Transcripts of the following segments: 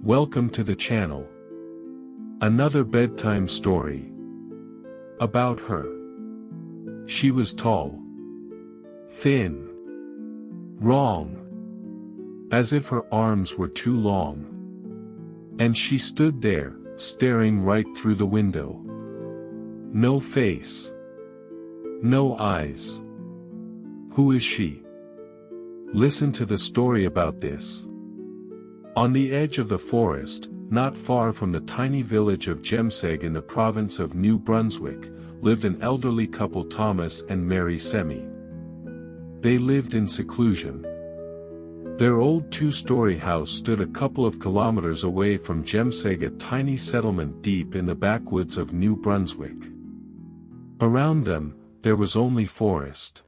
Welcome to the channel. Another bedtime story. About her. She was tall. Thin. Wrong. As if her arms were too long. And she stood there, staring right through the window. No face. No eyes. Who is she? Listen to the story about this. On the edge of the forest, not far from the tiny village of Gemseg in the province of New Brunswick, lived an elderly couple, Thomas and Mary Semi. They lived in seclusion. Their old two-story house stood a couple of kilometers away from Gemseg, a tiny settlement deep in the backwoods of New Brunswick. Around them, there was only forest.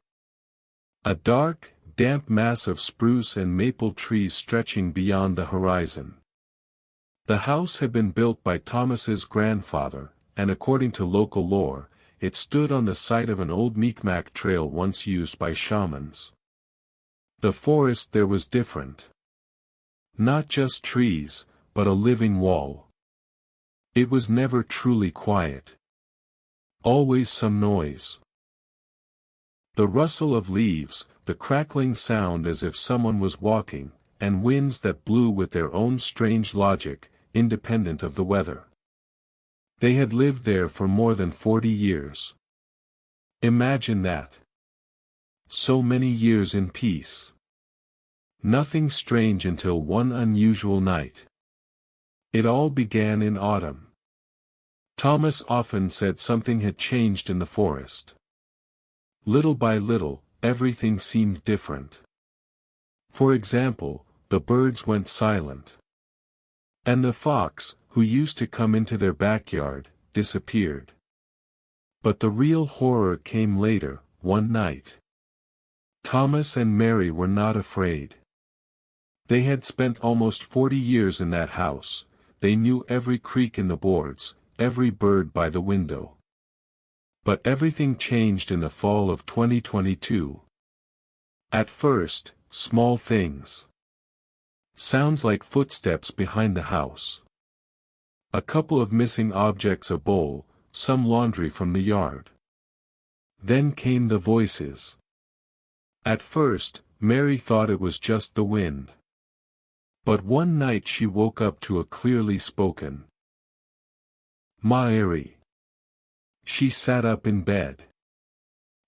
A dark, damp mass of spruce and maple trees stretching beyond the horizon. The house had been built by Thomas's grandfather, and according to local lore, it stood on the site of an old Mi'kmaq trail once used by shamans. The forest there was different. Not just trees, but a living wall. It was never truly quiet. Always some noise. The rustle of leaves, the crackling sound as if someone was walking, and winds that blew with their own strange logic, independent of the weather. They had lived there for more than 40 years. Imagine that. So many years in peace. Nothing strange until one unusual night. It all began in autumn. Thomas often said something had changed in the forest. Little by little, everything seemed different. For example, the birds went silent. And the fox, who used to come into their backyard, disappeared. But the real horror came later, one night. Thomas and Mary were not afraid. They had spent almost 40 years in that house. They knew every creak in the boards, every bird by the window. But everything changed in the fall of 2022. At first, small things. Sounds like footsteps behind the house. A couple of missing objects, a bowl, some laundry from the yard. Then came the voices. At first, Mary thought it was just the wind. But one night she woke up to a clearly spoken Mary. She sat up in bed.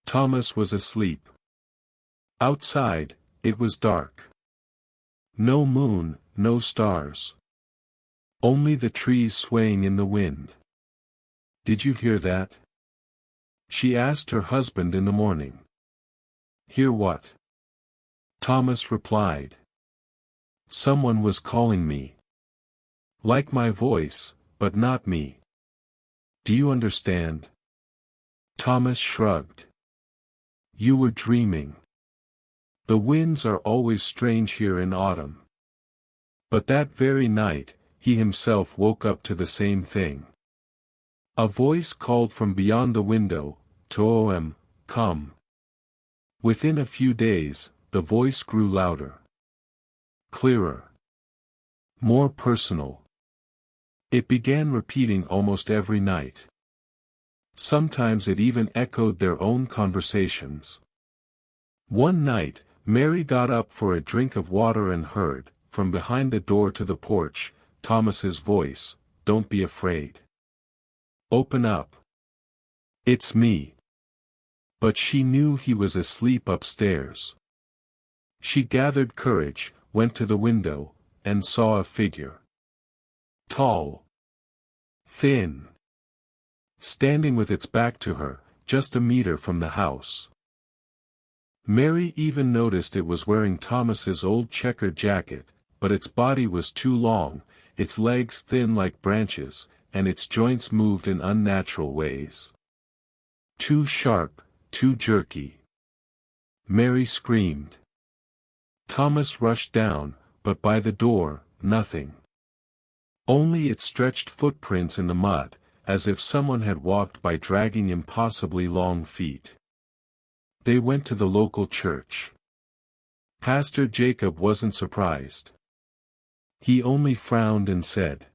Thomas was asleep. Outside, it was dark. No moon, no stars. Only the trees swaying in the wind. "Did you hear that?" she asked her husband in the morning. "Hear what?" Thomas replied. "Someone was calling me. Like my voice, but not me. Do you understand?" Thomas shrugged. "You were dreaming. The winds are always strange here in autumn." But that very night, he himself woke up to the same thing. A voice called from beyond the window, "To'om, come." Within a few days, the voice grew louder. Clearer. More personal. It began repeating almost every night. Sometimes it even echoed their own conversations. One night, Mary got up for a drink of water and heard, from behind the door to the porch, Thomas's voice, "Don't be afraid. Open up. It's me." But she knew he was asleep upstairs. She gathered courage, went to the window, and saw a figure. Tall. Thin. Standing with its back to her, just a meter from the house. Mary even noticed it was wearing Thomas's old checkered jacket, but its body was too long, its legs thin like branches, and its joints moved in unnatural ways. Too sharp, too jerky. Mary screamed. Thomas rushed down, but by the door, nothing. Only its stretched footprints in the mud, as if someone had walked by dragging impossibly long feet. They went to the local church. Pastor Jacob wasn't surprised. He only frowned and said,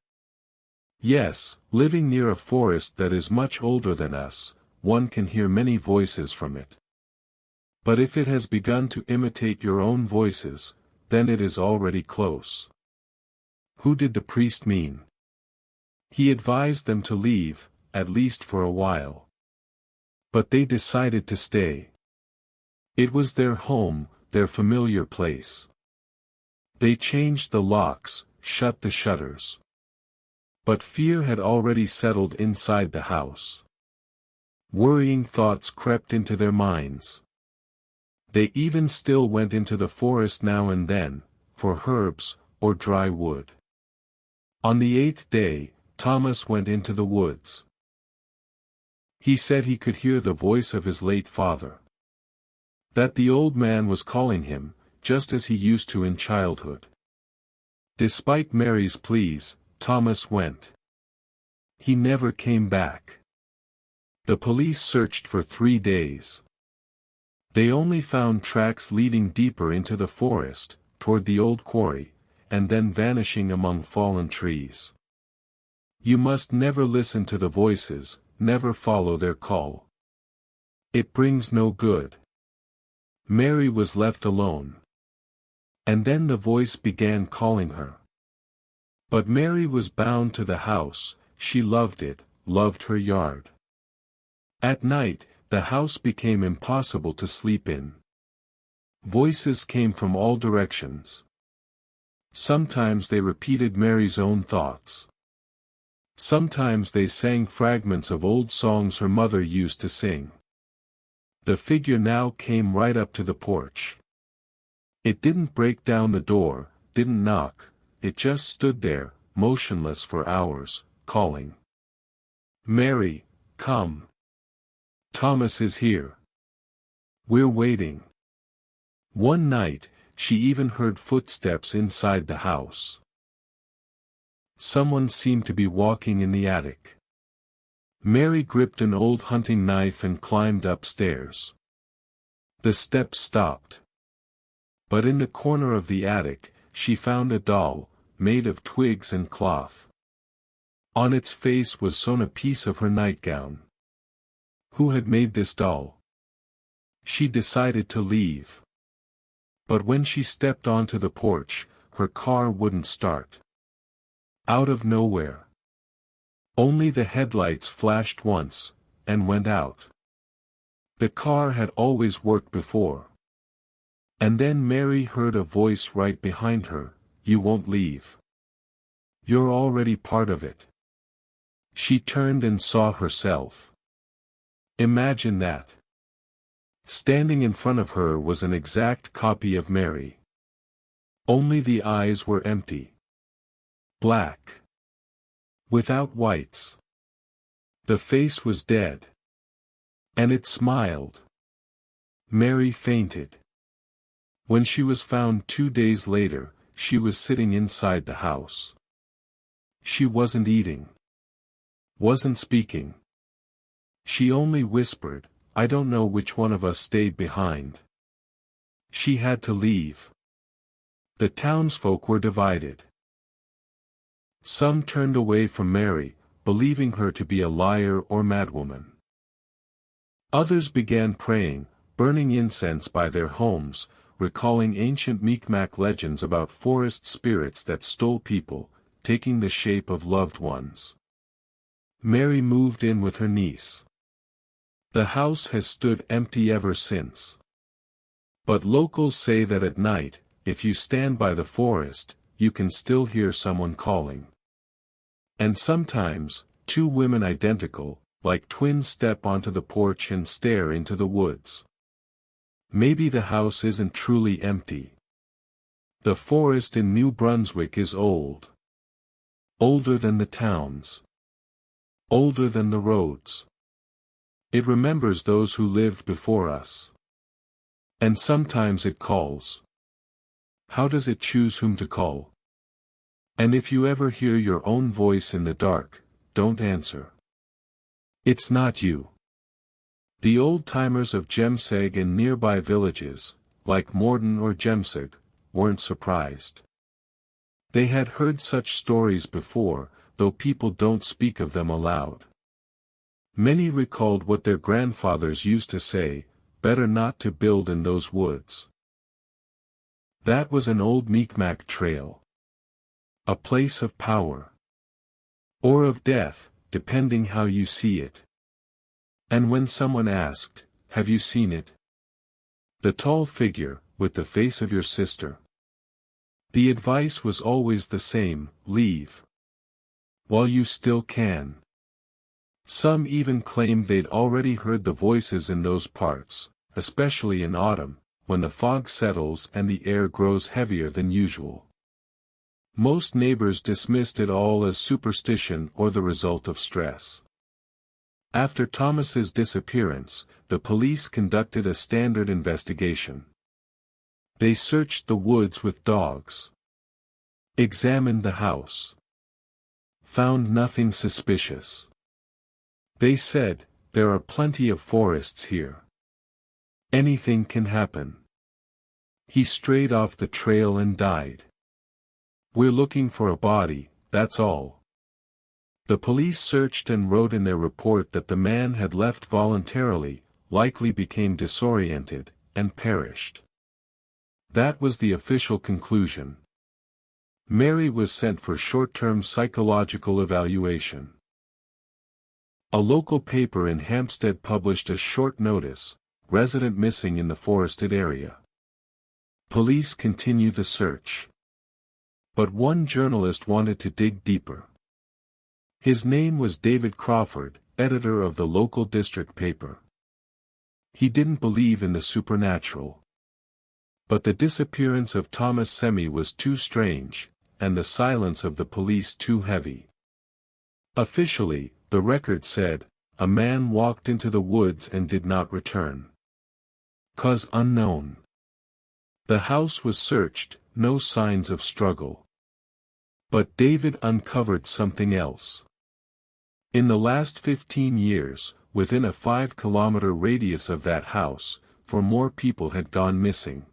"Yes, living near a forest that is much older than us, one can hear many voices from it. But if it has begun to imitate your own voices, then it is already close." Who did the priest mean? He advised them to leave, at least for a while. But they decided to stay. It was their home, their familiar place. They changed the locks, shut the shutters. But fear had already settled inside the house. Worrying thoughts crept into their minds. They even still went into the forest now and then, for herbs, or dry wood. On the 8th day, Thomas went into the woods. He said he could hear the voice of his late father. That the old man was calling him, just as he used to in childhood. Despite Mary's pleas, Thomas went. He never came back. The police searched for 3 days. They only found tracks leading deeper into the forest, toward the old quarry, and then vanishing among fallen trees. You must never listen to the voices, never follow their call. It brings no good. Mary was left alone. And then the voice began calling her. But Mary was bound to the house, she loved it, loved her yard. At night, the house became impossible to sleep in. Voices came from all directions. Sometimes they repeated Mary's own thoughts. Sometimes they sang fragments of old songs her mother used to sing. The figure now came right up to the porch. It didn't break down the door, didn't knock, it just stood there, motionless for hours, calling. "Mary, come. Thomas is here. We're waiting." One night, she even heard footsteps inside the house. Someone seemed to be walking in the attic. Mary gripped an old hunting knife and climbed upstairs. The steps stopped. But in the corner of the attic, she found a doll, made of twigs and cloth. On its face was sewn a piece of her nightgown. Who had made this doll? She decided to leave. But when she stepped onto the porch, her car wouldn't start. Out of nowhere. Only the headlights flashed once, and went out. The car had always worked before. And then Mary heard a voice right behind her, "You won't leave. You're already part of it." She turned and saw herself. Imagine that. Standing in front of her was an exact copy of Mary. Only the eyes were empty. Black. Without whites. The face was dead. And it smiled. Mary fainted. When she was found 2 days later, she was sitting inside the house. She wasn't eating. Wasn't speaking. She only whispered, "I don't know which one of us stayed behind." She had to leave. The townsfolk were divided. Some turned away from Mary, believing her to be a liar or madwoman. Others began praying, burning incense by their homes, recalling ancient Mi'kmaq legends about forest spirits that stole people, taking the shape of loved ones. Mary moved in with her niece. The house has stood empty ever since. But locals say that at night, if you stand by the forest, you can still hear someone calling. And sometimes, 2 women identical, like twins, step onto the porch and stare into the woods. Maybe the house isn't truly empty. The forest in New Brunswick is old. Older than the towns. Older than the roads. It remembers those who lived before us. And sometimes it calls. How does it choose whom to call? And if you ever hear your own voice in the dark, don't answer. It's not you. The old-timers of Gemseg and nearby villages, like Morden or Gemseg, weren't surprised. They had heard such stories before, though people don't speak of them aloud. Many recalled what their grandfathers used to say, better not to build in those woods. That was an old Micmac trail. A place of power. Or of death, depending how you see it. And when someone asked, "Have you seen it?" The tall figure, with the face of your sister. The advice was always the same: leave. While you still can. Some even claimed they'd already heard the voices in those parts, especially in autumn, when the fog settles and the air grows heavier than usual. Most neighbors dismissed it all as superstition or the result of stress. After Thomas's disappearance, the police conducted a standard investigation. They searched the woods with dogs. Examined the house. Found nothing suspicious. They said, "There are plenty of forests here. Anything can happen. He strayed off the trail and died. We're looking for a body, that's all." The police searched and wrote in their report that the man had left voluntarily, likely became disoriented, and perished. That was the official conclusion. Mary was sent for short-term psychological evaluation. A local paper in Hampstead published a short notice: resident missing in the forested area. Police continue the search. But one journalist wanted to dig deeper. His name was David Crawford, editor of the local district paper. He didn't believe in the supernatural. But the disappearance of Thomas Semi was too strange, and the silence of the police too heavy. Officially, the record said, a man walked into the woods and did not return. Cause unknown. The house was searched, no signs of struggle. But David uncovered something else. In the last 15 years, within a 5-kilometer radius of that house, 4 more people had gone missing.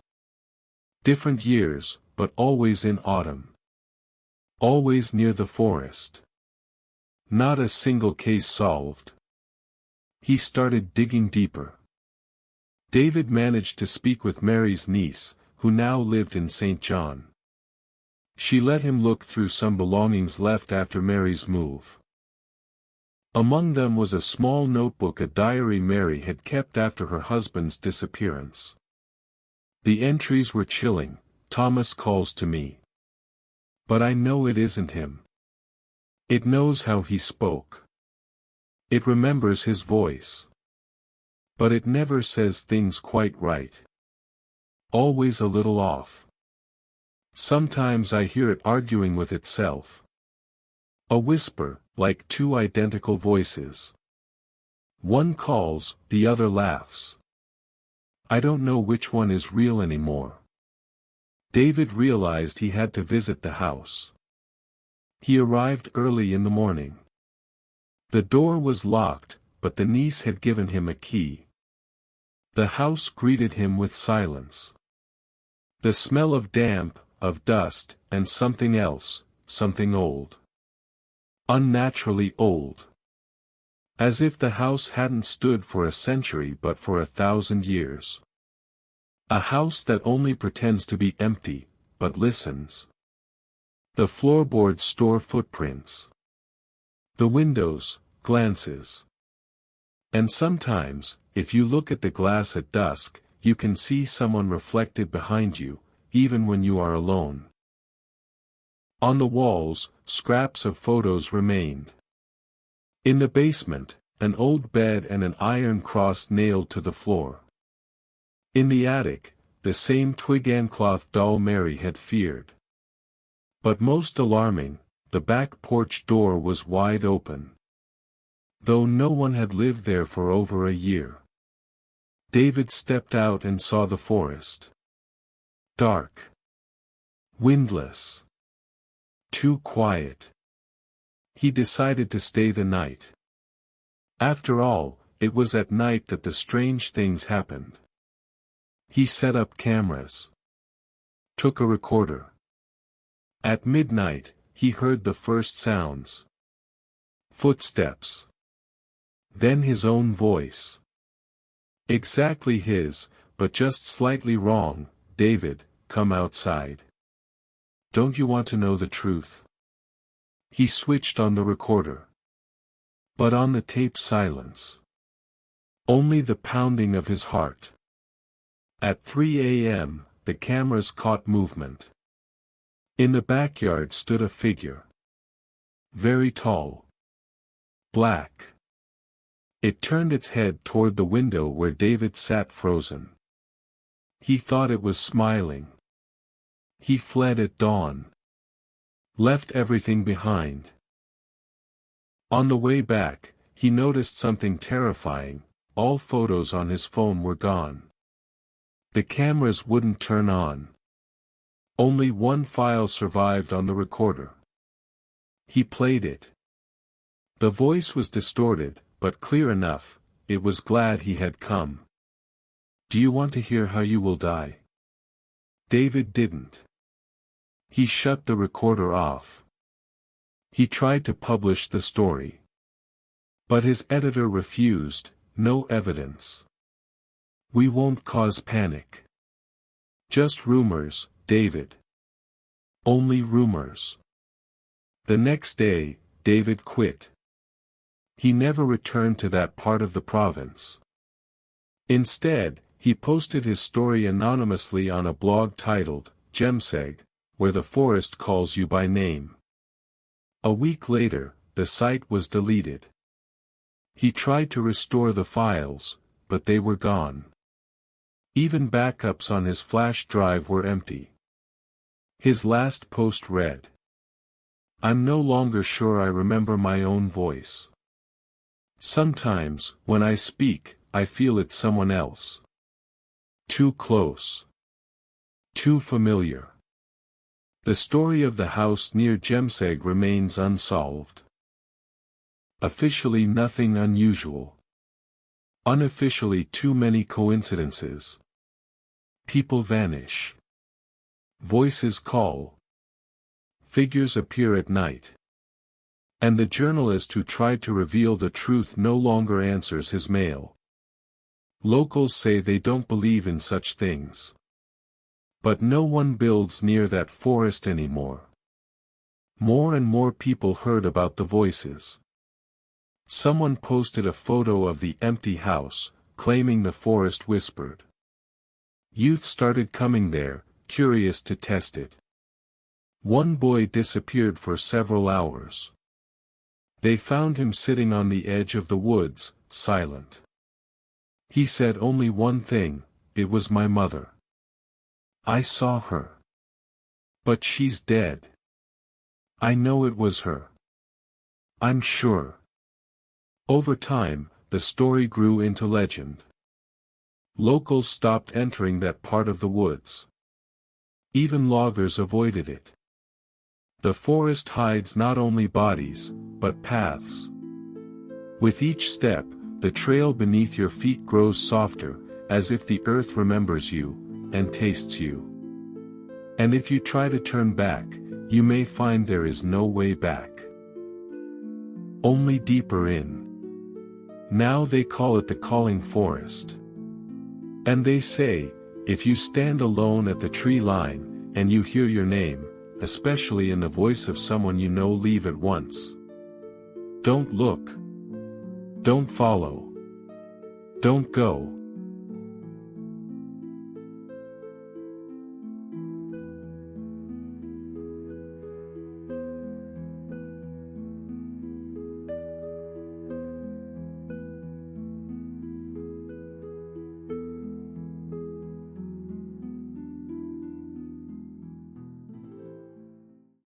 Different years, but always in autumn. Always near the forest. Not a single case solved. He started digging deeper. David managed to speak with Mary's niece, who now lived in St. John. She let him look through some belongings left after Mary's move. Among them was a small notebook, a diary Mary had kept after her husband's disappearance. The entries were chilling. Thomas calls to me. But I know it isn't him. It knows how he spoke. It remembers his voice. But it never says things quite right. Always a little off. Sometimes I hear it arguing with itself. A whisper, like 2 identical voices. One calls, the other laughs. I don't know which one is real anymore. David realized he had to visit the house. He arrived early in the morning. The door was locked, but the niece had given him a key. The house greeted him with silence. The smell of damp, of dust, and something else, something old. Unnaturally old. As if the house hadn't stood for a century but for 1,000 years. A house that only pretends to be empty, but listens. The floorboards store footprints. The windows, glances. And sometimes, if you look at the glass at dusk, you can see someone reflected behind you, even when you are alone. On the walls, scraps of photos remained. In the basement, an old bed and an iron cross nailed to the floor. In the attic, the same twig-and-cloth doll Mary had feared. But most alarming, the back porch door was wide open. Though no one had lived there for over a year. David stepped out and saw the forest. Dark. Windless. Too quiet. He decided to stay the night. After all, it was at night that the strange things happened. He set up cameras. Took a recorder. At midnight, he heard the first sounds. Footsteps. Then his own voice. Exactly his, but just slightly wrong. "David, come outside. Don't you want to know the truth?" He switched on the recorder. But on the tape silence. Only the pounding of his heart. At 3 a.m., the cameras caught movement. In the backyard stood a figure. Very tall. Black. It turned its head toward the window where David sat frozen. He thought it was smiling. He fled at dawn. Left everything behind. On the way back, he noticed something terrifying. All photos on his phone were gone. The cameras wouldn't turn on. Only one file survived on the recorder. He played it. The voice was distorted, but clear enough. It was glad he had come. "Do you want to hear how you will die?" David didn't. He shut the recorder off. He tried to publish the story. But his editor refused. "No evidence. We won't cause panic. Just rumors, David. Only rumors." The next day, David quit. He never returned to that part of the province. Instead, he posted his story anonymously on a blog titled, Gemseg, where the forest calls you by name. A week later, the site was deleted. He tried to restore the files, but they were gone. Even backups on his flash drive were empty. His last post read, "I'm no longer sure I remember my own voice. Sometimes, when I speak, I feel it's someone else. Too close. Too familiar." The story of the house near Gemseg remains unsolved. Officially nothing unusual. Unofficially too many coincidences. People vanish. Voices call. Figures appear at night. And the journalist who tried to reveal the truth no longer answers his mail. Locals say they don't believe in such things. But no one builds near that forest anymore. More and more people heard about the voices. Someone posted a photo of the empty house, claiming the forest whispered. Youth started coming there, curious to test it. One boy disappeared for several hours. They found him sitting on the edge of the woods, silent. He said only one thing, "It was my mother. I saw her. But she's dead. I know it was her. I'm sure." Over time, the story grew into legend. Locals stopped entering that part of the woods. Even loggers avoided it. The forest hides not only bodies, but paths. With each step, the trail beneath your feet grows softer, as if the earth remembers you, and tastes you. And if you try to turn back, you may find there is no way back. Only deeper in. Now they call it the calling forest. And they say, if you stand alone at the tree line, and you hear your name, especially in the voice of someone you know, leave at once. Don't look. Don't follow. Don't go.